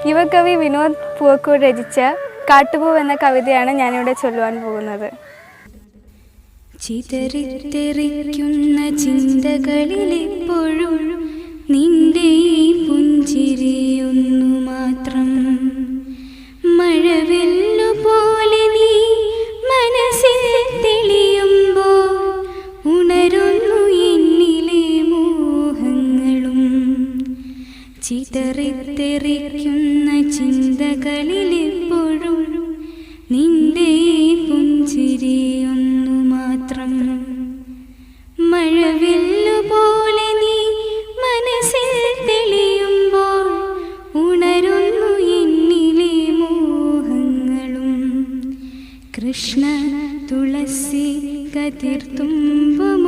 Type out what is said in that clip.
യുവകവി വിനോദ് പൂവക്കൂർ രചിച്ച കാട്ടുപൂവ് എന്ന കവിതയാണ് ഞാനിവിടെ ചൊല്ലുവാൻ പോകുന്നത്. ചിതറിത്തെറിക്കുന്ന ചിന്തകളിലെപ്പോഴും നിന്റെ പുഞ്ചിരിയൊന്നു മാത്രം. മഴവെല്ലുപോലെ നീ മനസ്സിൽ തെളിയുമ്പോൾ ഉണരുന്നു എന്നിലെ മോഹങ്ങളും. ചിതറിത്തെറിക്കുന്ന ചിന്തകളിലെപ്പോഴും നിന്റെ പുഞ്ചിരിയൊന്നു മാത്രം. മഴവില്ലുപോലെ നീ മനസ്സിൽ തെളിയുമ്പോൾ ഉണരുന്നു എന്നിലെ മോഹങ്ങളും. കൃഷ്ണ തുളസി കതിർത്തുമ്പും